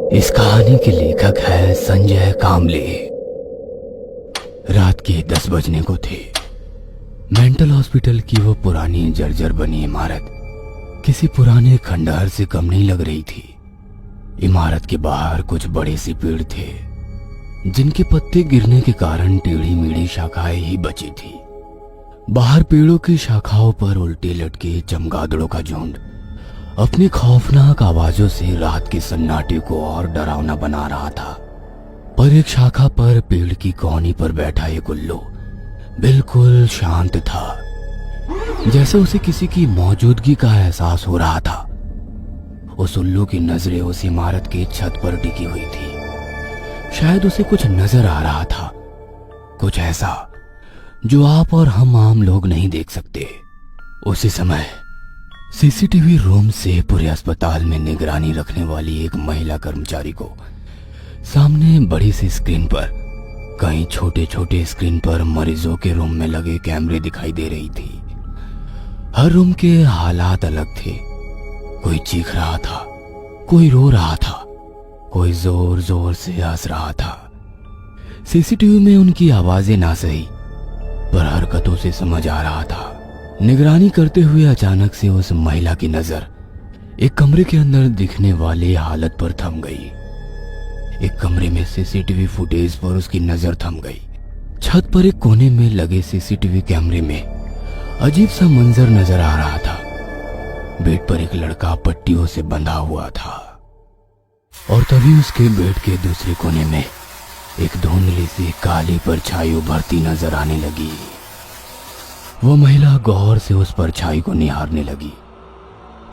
इस कहानी के लेखक है संजय कामले। रात के 10 बजने को थे। मेंटल हॉस्पिटल की वो पुरानी जर्जर बनी इमारत किसी पुराने खंडहर से कम नहीं लग रही थी। इमारत के बाहर कुछ बड़े से पेड़ थे जिनके पत्ते गिरने के कारण टेढ़ी मेढ़ी शाखाएं ही बची थी। बाहर पेड़ों की शाखाओं पर उल्टे लटके चमगादड़ों का झुंड अपनी खौफनाक आवाजों से रात के सन्नाटे को और डरावना बना रहा था। पर एक शाखा पर पेड़ की कोहनी पर बैठा एक उल्लू बिल्कुल शांत था, जैसे उसे किसी की मौजूदगी का एहसास हो रहा था। उस उल्लू की नजरें उस इमारत की छत पर टिकी हुई थी। शायद उसे कुछ नजर आ रहा था, कुछ ऐसा जो आप और हम आम लोग नहीं देख सकते। उसी समय सीसीटीवी रूम से पूरे अस्पताल में निगरानी रखने वाली एक महिला कर्मचारी को सामने बड़ी सी स्क्रीन पर कई छोटे छोटे स्क्रीन पर मरीजों के रूम में लगे कैमरे दिखाई दे रही थी। हर रूम के हालात अलग थे। कोई चीख रहा था, कोई रो रहा था, कोई जोर जोर से हंस रहा था। सीसीटीवी में उनकी आवाजें ना सही पर हरकतों से समझ आ रहा था। निगरानी करते हुए अचानक से उस महिला की नजर एक कमरे के अंदर दिखने वाली हालत पर थम गई। एक कमरे में सीसीटीवी फुटेज पर उसकी नजर थम गई। छत पर एक कोने में लगे सीसीटीवी कैमरे में अजीब सा मंजर नजर आ रहा था। बेड पर एक लड़का पट्टियों से बंधा हुआ था और तभी उसके बेड के दूसरे कोने में एक धुंधली सी काली परछाई उभरती नजर आने लगी। वो महिला गौर से उस परछाई को निहारने लगी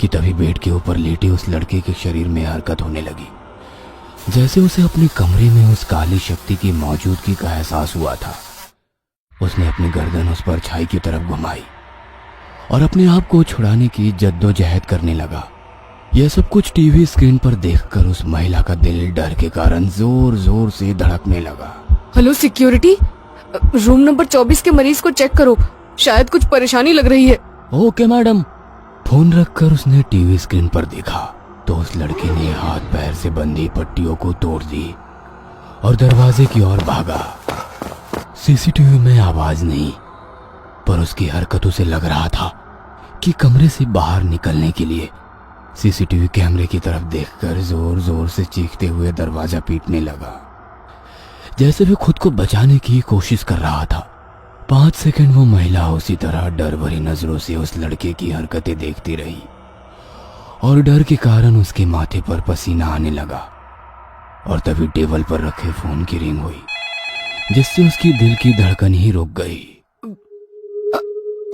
कि तभी बेड के ऊपर लेटे उस लड़के के शरीर में हरकत होने लगी, जैसे उसे अपने कमरे में उस काली शक्ति की मौजूदगी का एहसास हुआ था। उसने अपनी गर्दन उस परछाई की तरफ घुमाई और अपने आप को छुड़ाने की जद्दोजहद करने लगा। यह सब कुछ टीवी स्क्रीन पर देखकर उस महिला का दिल डर के कारण जोर जोर से धड़कने लगा। हेलो सिक्योरिटी, रूम नंबर 24 के मरीज को चेक करो, शायद कुछ परेशानी लग रही है। Okay madam. फोन रखकर उसने टीवी स्क्रीन पर देखा तो उस लड़के ने हाथ पैर से बंधी पट्टियों को तोड़ दी और दरवाजे की ओर भागा। सीसीटीवी में आवाज नहीं पर उसकी हरकतों से लग रहा था कि कमरे से बाहर निकलने के लिए सीसीटीवी कैमरे की तरफ देखकर जोर जोर से चीखते हुए दरवाजा पीटने लगा, जैसे वो खुद को बचाने की कोशिश कर रहा था। 5 सेकंड वो महिला उसी तरह डर भरी नजरों से उस लड़के की हरकतें देखती रही और डर के कारण उसके माथे पर पसीना आने लगा। और तभी टेबल पर रखे फोन की रिंग हुई, जिससे उसकी दिल की धड़कन ही रुक गई।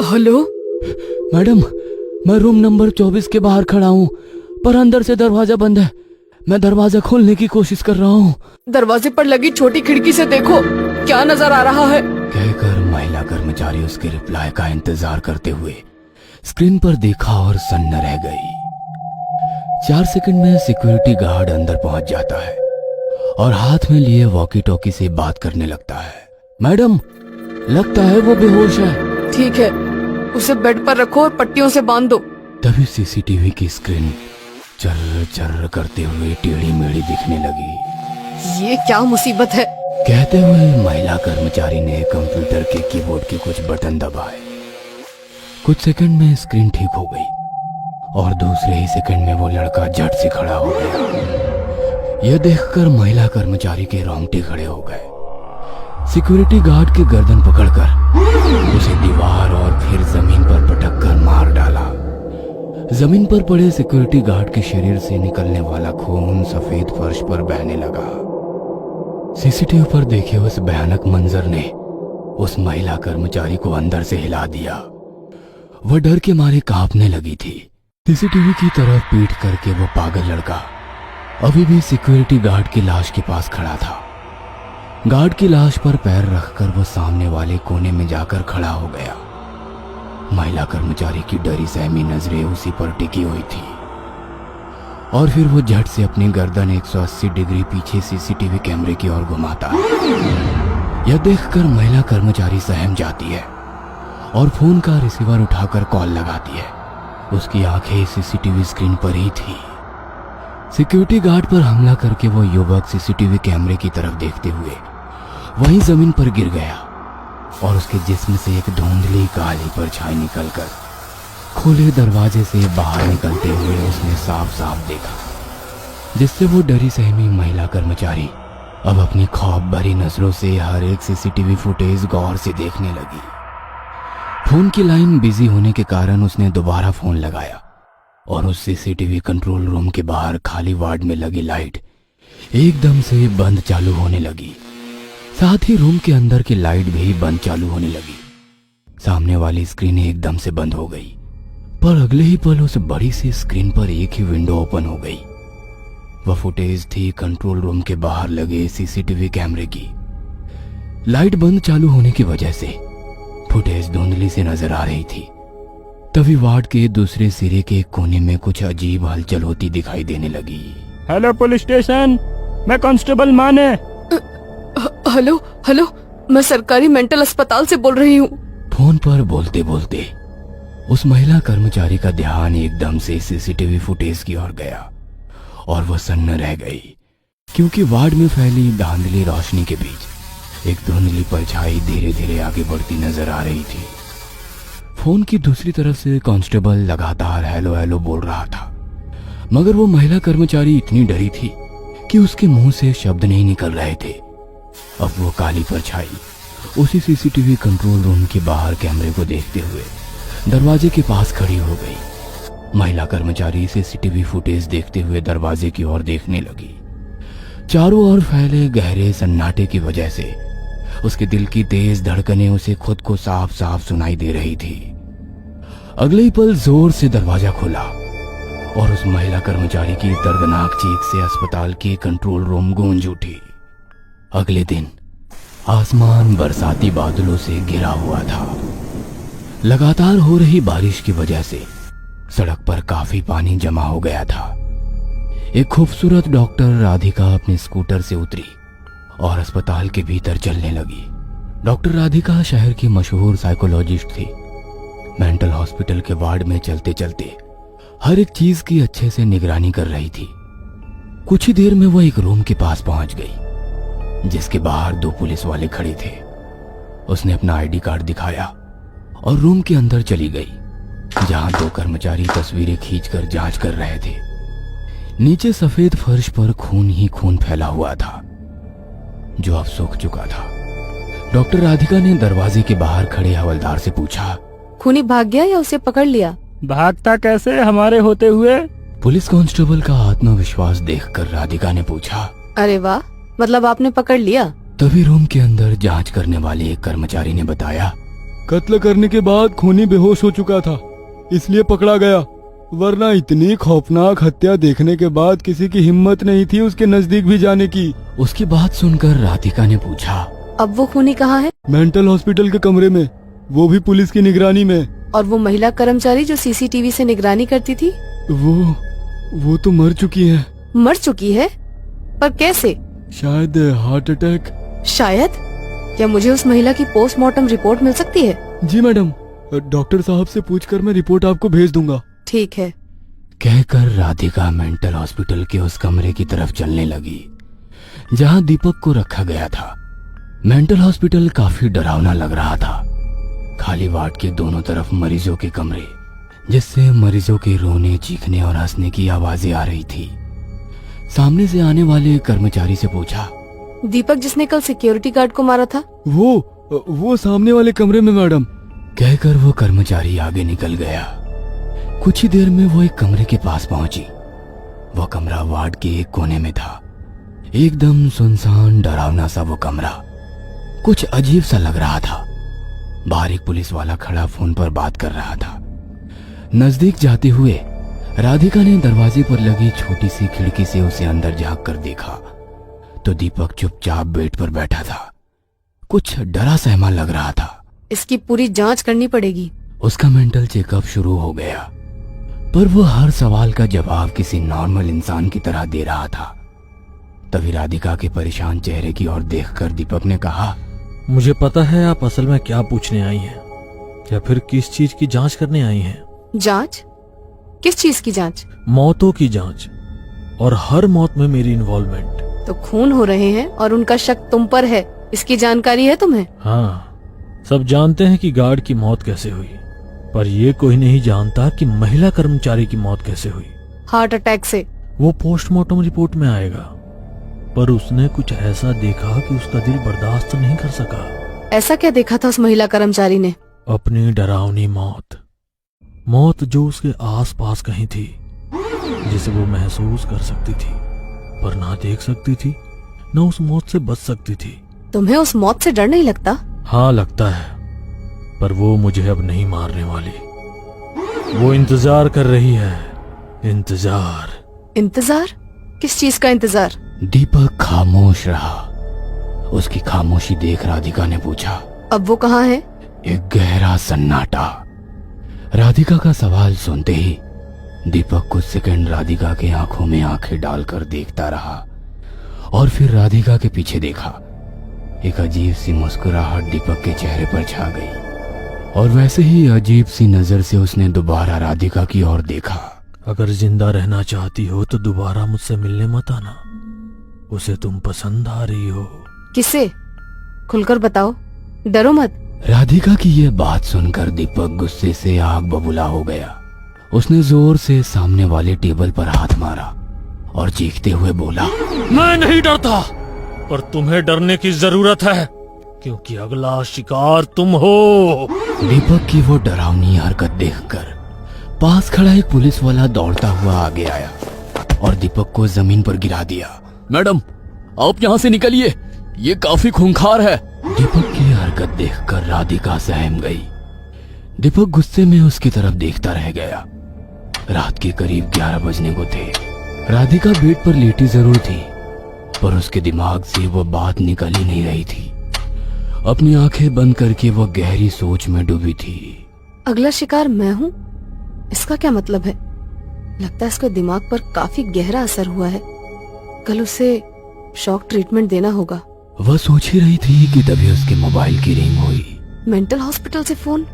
हेलो मैडम, मैं रूम नंबर 24 के बाहर खड़ा हूँ पर अंदर से दरवाजा बंद है। मैं दरवाजा खोलने की कोशिश कर रहा हूँ। दरवाजे पर लगी छोटी खिड़की से देखो क्या नजर आ रहा है। कहकर महिला कर्मचारी उसके रिप्लाई का इंतजार करते हुए स्क्रीन पर देखा और सन्न रह गई। 4 सेकंड में सिक्योरिटी गार्ड अंदर पहुंच जाता है और हाथ में लिए वॉकी टॉकी से बात करने लगता है। मैडम, लगता है वो बेहोश है। ठीक है, उसे बेड पर रखो और पट्टियों से बांध दो। तभी सीसीटीवी की स्क्रीन चर्र चर्र करते हुए टेढ़ी मेढ़ी दिखने लगी। ये क्या मुसीबत है। कहते हुए महिला कर्मचारी ने कंप्यूटर के कीबोर्ड के कुछ बटन दबाए। कुछ सेकंड में स्क्रीन ठीक हो गई और दूसरे ही सेकंड में वो लड़का झट से खड़ा हो गया। यह देखकर महिला कर्मचारी के रोंगटे खड़े हो गए। सिक्योरिटी गार्ड की गर्दन पकड़कर उसे दीवार और फिर जमीन पर पटक कर मार डाला। जमीन पर पड़े सिक्योरिटी गार्ड के शरीर से निकलने वाला खून सफेद फर्श पर बहने लगा। सीसीटीवी पर देखे उस भयानक मंजर ने उस महिला कर्मचारी को अंदर से हिला दिया। वह डर के मारे कांपने लगी थी। सीसीटीवी की तरफ पीठ करके वो पागल लड़का अभी भी सिक्योरिटी गार्ड की लाश के पास खड़ा था। गार्ड की लाश पर पैर रखकर वो सामने वाले कोने में जाकर खड़ा हो गया। महिला कर्मचारी की डरी सहमी नजरें उसी पर टिकी हुई थी और फिर वो झट से अपनी गर्दन 180 डिग्री पीछे सीसीटीवी कैमरे की ओर घुमाता है। यह देखकर महिला कर्मचारी सहम जाती है और फोन का रिसीवर उठाकर कॉल लगाती है। उसकी आंखें सीसीटीवी स्क्रीन पर ही थी। सिक्योरिटी गार्ड पर हमला करके वो युवक सीसीटीवी कैमरे की तरफ देखते हुए वहीं जमीन पर गिर गया और उसके जिस्म से एक धुंधली काली परछाई निकलकर खुले दरवाजे से बाहर निकलते हुए उसने साफ साफ देखा, जिससे वो डरी सहमी महिला कर्मचारी अब अपनी खौफ भरी नजरों से हर एक सीसीटीवी फुटेज गौर से देखने लगी। फोन की लाइन बिजी होने के कारण उसने दोबारा फोन लगाया और उस सीसीटीवी कंट्रोल रूम के बाहर खाली वार्ड में लगी लाइट एकदम से बंद चालू होने लगी। साथ ही रूम के अंदर की लाइट भी बंद चालू होने लगी। सामने वाली स्क्रीन एकदम से बंद हो गई, पर अगले ही पल उस बड़ी सी स्क्रीन पर एक ही विंडो ओपन हो गई। वह फुटेज थी कंट्रोल रूम के बाहर लगे सीसीटीवी कैमरे की। लाइट बंद चालू होने की वजह से फुटेज धुंधली से नजर आ रही थी। तभी वार्ड के दूसरे सिरे के कोने में कुछ अजीब हलचल होती दिखाई देने लगी। हेलो पुलिस स्टेशन, मैं कांस्टेबल माने। हेलो हेलो, मैं सरकारी मेंटल अस्पताल से बोल रही हूँ। फोन पर बोलते बोलते उस महिला कर्मचारी का ध्यान एकदम से सीसीटीवी फुटेज की ओर गया और वह सन्न रह गई, क्योंकि वार्ड में फैली धांधली रोशनी के बीच एक धुंधली परछाई धीरे धीरे आगे बढ़ती नजर आ रही थी। फोन की दूसरी तरफ से कांस्टेबल लगातार हेलो हेलो बोल रहा था, मगर वो महिला कर्मचारी इतनी डरी थी कि उसके मुंह से शब्द नहीं निकल रहे थे। अब वो काली परछाई उसी सीसीटीवी कंट्रोल रूम के बाहर कैमरे को देखते हुए दरवाजे के पास खड़ी हो गई। महिला कर्मचारी सीसीटीवी फुटेज देखते हुए दरवाजे की ओर देखने लगी। चारों ओर फैले गहरे सन्नाटे की वजह से उसके दिल की तेज धड़कनें उसे खुद को साफ साफ सुनाई दे रही थी। अगले ही पल जोर से दरवाजा खुला और उस महिला कर्मचारी की दर्दनाक चीख से अस्पताल के कंट्रोल रूम गूंज उठी। अगले दिन आसमान बरसाती बादलों से घिरा हुआ था। लगातार हो रही बारिश की वजह से सड़क पर काफी पानी जमा हो गया था। एक खूबसूरत डॉक्टर राधिका अपने स्कूटर से उतरी और अस्पताल के भीतर चलने लगी। डॉक्टर राधिका शहर की मशहूर साइकोलॉजिस्ट थी। मेंटल हॉस्पिटल के वार्ड में चलते चलते हर एक चीज की अच्छे से निगरानी कर रही थी। कुछ ही देर में वो एक रूम के पास पहुंच गई, जिसके बाहर 2 पुलिस वाले खड़े थे। उसने अपना आईडी कार्ड दिखाया और रूम के अंदर चली गई, जहां 2 कर्मचारी तस्वीरें खींचकर जांच कर रहे थे। नीचे सफेद फर्श पर खून ही खून फैला हुआ था, जो अब सूख चुका था। डॉक्टर राधिका ने दरवाजे के बाहर खड़े हवलदार से पूछा, खूनी भाग गया या उसे पकड़ लिया? भागता कैसे हमारे होते हुए? पुलिस कांस्टेबल का आत्मविश्वास देखकर राधिका ने पूछा। अरे वाह, मतलब आपने पकड़ लिया? तभी रूम के अंदर जांच करने वाले एक कर्मचारी ने बताया, कत्ल करने के बाद खूनी बेहोश हो चुका था, इसलिए पकड़ा गया, वरना इतनी खौफनाक हत्या देखने के बाद किसी की हिम्मत नहीं थी उसके नजदीक भी जाने की। उसकी बात सुनकर राधिका ने पूछा, अब वो खूनी कहाँ है? मेंटल हॉस्पिटल के कमरे में, वो भी पुलिस की निगरानी में। और वो महिला कर्मचारी जो सीसीटीवी से निगरानी करती थी? वो तो मर चुकी है। मर चुकी है? पर कैसे? शायद हार्ट अटैक। शायद? क्या मुझे उस महिला की पोस्टमार्टम रिपोर्ट मिल सकती है? जी मैडम, डॉक्टर साहब से पूछकर मैं रिपोर्ट आपको भेज दूंगा। ठीक है। कहकर राधिका मेंटल हॉस्पिटल के उस कमरे की तरफ चलने लगी, जहां दीपक को रखा गया था। मेंटल हॉस्पिटल काफी डरावना लग रहा था। खाली वार्ड के दोनों तरफ मरीजों के कमरे, जिससे मरीजों के रोने, चीखने और हंसने की आवाजें आ रही थी। सामने से आने वाले कर्मचारी से पूछा, दीपक जिसने कल सिक्योरिटी गार्ड को मारा था? वो सामने वाले कमरे में मैडम। कहकर वो कर्मचारी आगे निकल गया। कुछ ही देर में वो एक कमरे के पास पहुंची। वो कमरा वार्ड के एक कोने में था। एकदम सुनसान, डरावना सा वो कमरा कुछ अजीब सा लग रहा था। बाहर एक पुलिस वाला खड़ा फोन पर बात कर रहा था। नजदीक जाते हुए राधिका ने दरवाजे पर लगी छोटी सी खिड़की से उसे अंदर झांक कर देखा, तो दीपक चुपचाप बेड पर बैठा था। कुछ डरा सहमा लग रहा था। इसकी पूरी जांच करनी पड़ेगी। उसका मेंटल चेकअप शुरू हो गया, पर वो हर सवाल का जवाब किसी नॉर्मल इंसान की तरह दे रहा था। तभी राधिका के परेशान चेहरे की ओर देखकर दीपक ने कहा, मुझे पता है आप असल में क्या पूछने आई हैं, या फिर किस चीज की जांच करने आई हैं। जांच? किस चीज की जांच? मौतों की जांच। और हर मौत में मेरी इन्वॉल्वमेंट। तो खून हो रहे हैं और उनका शक तुम पर है, इसकी जानकारी है तुम्हें? हाँ, सब जानते हैं कि गार्ड की मौत कैसे हुई, पर ये कोई नहीं जानता कि महिला कर्मचारी की मौत कैसे हुई। हार्ट अटैक से। वो पोस्टमार्टम रिपोर्ट में आएगा, पर उसने कुछ ऐसा देखा कि उसका दिल बर्दाश्त नहीं कर सका। ऐसा क्या देखा था उस महिला कर्मचारी ने? अपनी डरावनी मौत, मौत जो उसके आसपास कहीं थी, जिसे वो महसूस कर सकती थी पर ना देख सकती थी, ना उस मौत से बच सकती थी। तुम्हें उस मौत से डर नहीं लगता? हाँ लगता है, पर वो मुझे अब नहीं मारने वाली। वो इंतजार कर रही है। इंतजार। इंतजार? किस चीज का इंतजार? दीपक खामोश रहा। उसकी खामोशी देख राधिका ने पूछा, अब वो कहाँ है? एक गहरा सन्नाटा। राधिका का सवाल सुनते ही दीपक कुछ सेकंड राधिका के आंखों में आंखें डालकर देखता रहा और फिर राधिका के पीछे देखा। एक अजीब सी मुस्कुराहट दीपक के चेहरे पर छा गई और वैसे ही अजीब सी नजर से उसने दोबारा राधिका की ओर देखा। अगर जिंदा रहना चाहती हो तो दोबारा मुझसे मिलने मत आना। उसे तुम पसंद आ रही हो। किसे? खुलकर बताओ, डरो मत। राधिका की यह बात सुनकर दीपक गुस्से से आग बबूला हो गया। उसने जोर से सामने वाले टेबल पर हाथ मारा और चीखते हुए बोला, मैं नहीं डरता, पर तुम्हें डरने की जरूरत है, क्योंकि अगला शिकार तुम हो। दीपक की वो डरावनी हरकत देखकर पास खड़ा एक पुलिस वाला दौड़ता हुआ आगे आया और दीपक को जमीन पर गिरा दिया। मैडम, आप यहाँ से निकलिए, ये काफी खूंखार है। दीपक की हरकत देखकर राधिका सहम गई। दीपक गुस्से में उसकी तरफ देखता रह गया। रात के करीब 11 बजने को थे। राधिका बेड पर लेटी जरूर थी, पर उसके दिमाग से वो बात निकल ही नहीं रही थी। अपनी आंखें बंद करके वो गहरी सोच में डूबी थी। अगला शिकार मैं हूँ? इसका क्या मतलब है? लगता है इसके दिमाग पर काफी गहरा असर हुआ है। कल उसे शॉक ट्रीटमेंट देना होगा। वह सोच ही रही थी कि तभी उसके मोबाइल की रिंग हुई। मेंटल हॉस्पिटल से फोन,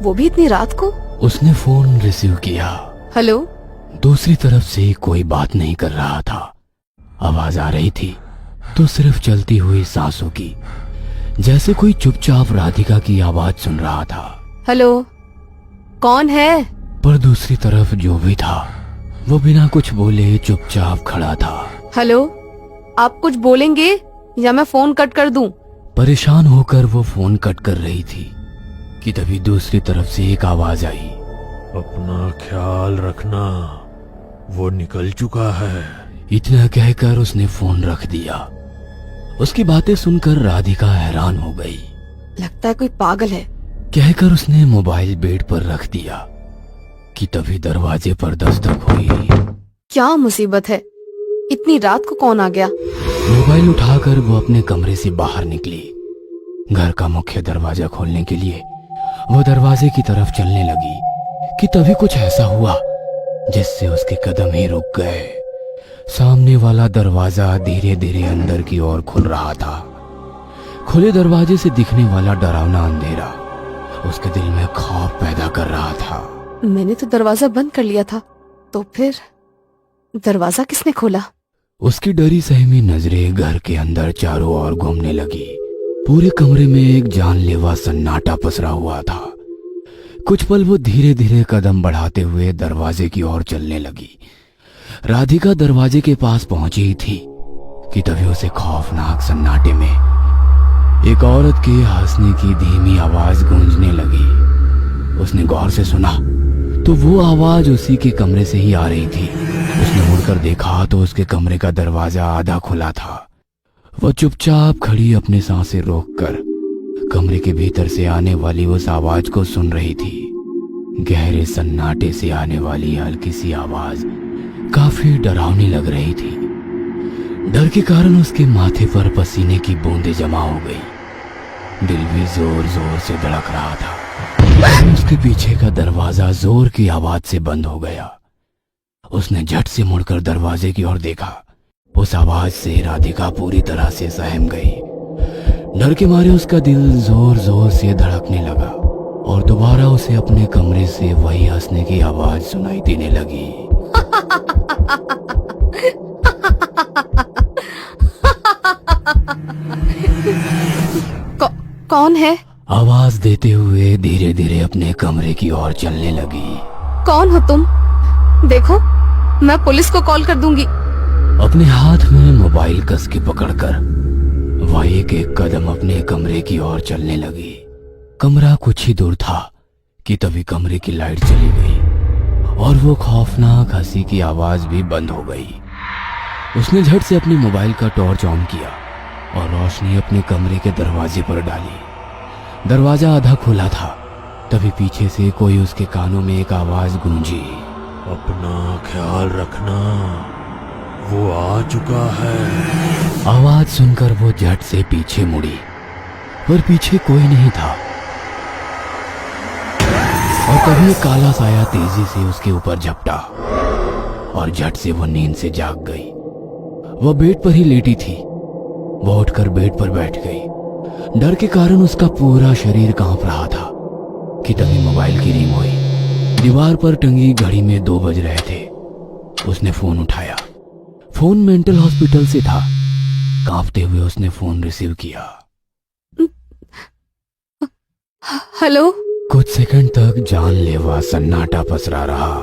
वो भी इतनी रात को? उसने फोन रिसीव किया। हेलो। दूसरी तरफ से कोई बात नहीं कर रहा था। आवाज आ रही थी तो सिर्फ चलती हुई सांसों की, जैसे कोई चुपचाप राधिका की आवाज सुन रहा था। हेलो, कौन है? पर दूसरी तरफ जो भी था वो बिना कुछ बोले चुपचाप खड़ा था। हेलो, आप कुछ बोलेंगे या मैं फोन कट कर दूं? परेशान होकर वो फोन कट कर रही थी कि तभी दूसरी तरफ से एक आवाज आई, अपना ख्याल रखना, वो निकल चुका है। इतना कहकर उसने फोन रख दिया। उसकी बातें सुनकर राधिका हैरान हो गई। लगता है कोई पागल है, कहकर उसने मोबाइल बेड पर रख दिया कि तभी दरवाजे पर दस्तक हुई। क्या मुसीबत है? इतनी रात को कौन आ गया? मोबाइल उठाकर वो अपने कमरे से बाहर निकली। घर का मुख्य दरवाजा खोलने के लिए वो दरवाजे की तरफ चलने लगी कि तभी कुछ ऐसा हुआ जिससे उसके कदम ही रुक गए। सामने वाला दरवाजा धीरे धीरे अंदर की ओर खुल रहा था। खुले दरवाजे से दिखने वाला डरावना अंधेरा उसके दिल में खौफ पैदा कर रहा था। मैंने तो दरवाजा बंद कर लिया था, तो फिर दरवाजा किसने खोला? उसकी डरी सहमी नजरें घर के अंदर चारों ओर घूमने लगी। पूरे कमरे में एक जानलेवा सन्नाटा पसरा हुआ था। कुछ पल वो धीरे धीरे कदम बढ़ाते हुए दरवाजे की ओर चलने लगी। राधिका दरवाजे के पास पहुंची ही थी कि तभी उसे खौफनाक सन्नाटे में एक औरत के हंसने की धीमी आवाज गूंजने लगी। उसने गौर से सुना तो वो आवाज उसी के कमरे से ही आ रही थी। उसने मुड़कर देखा तो उसके कमरे का दरवाजा आधा खुला था। वह चुपचाप खड़ी अपनी सांसें रोककर कमरे के भीतर से आने वाली उस आवाज को सुन रही थी। गहरे सन्नाटे से आने वाली हल्की सी आवाज काफी डरावनी लग रही थी। डर के कारण उसके माथे पर पसीने की बूंदें जमा हो गई। दिल भी जोर जोर से धड़क रहा था। उसके पीछे का दरवाजा जोर की आवाज से बंद हो गया। उसने झट से मुड़कर दरवाजे की ओर देखा। उस आवाज से राधिका पूरी तरह से सहम गई। डर के मारे उसका दिल जोर जोर से धड़कने लगा और दोबारा उसे अपने कमरे से वही हंसने की आवाज सुनाई देने लगी। कौन है? आवाज देते हुए धीरे धीरे अपने कमरे की ओर चलने लगी। कौन हो तुम? देखो, मैं पुलिस को कॉल कर दूंगी। अपने हाथ में मोबाइल कस के पकड़कर वह एक एक कदम अपने कमरे की ओर चलने लगी। कमरा कुछ ही दूर था कि तभी कमरे की लाइट चली गई और वो खौफनाक हंसी की आवाज भी बंद हो गई। उसने झट से अपने मोबाइल का टॉर्च ऑन किया और रोशनी अपने कमरे के दरवाजे पर डाली। दरवाजा आधा खुला था, तभी पीछे से कोई उसके कानों में एक आवाज गूंजी। अपना ख्याल रखना, वो आ चुका है। आवाज सुनकर वो झट से पीछे मुड़ी, पर पीछे कोई नहीं था और तभी एक काला साया तेजी से उसके ऊपर झपटा और झट से वो नींद से जाग गई। वह बेड पर ही लेटी थी। वो उठकर बेड पर बैठ गई। डर के कारण उसका पूरा शरीर कांप रहा था कि तभी मोबाइल की रिंग हुई। दीवार पर टंगी घड़ी में 2 बज रहे थे। उसने फोन उठाया। फोन मेंटल हॉस्पिटल से था। कांपते हुए उसने फोन रिसीव किया। हेलो? कुछ सेकंड तक जानलेवा सन्नाटा पसरा रहा।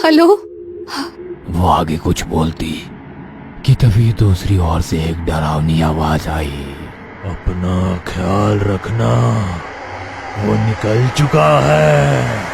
हेलो? वो आगे कुछ बोलती कि तभी दूसरी ओर से एक डरावनी आवाज आई। अपना ख्याल रखना, वो निकल चुका है।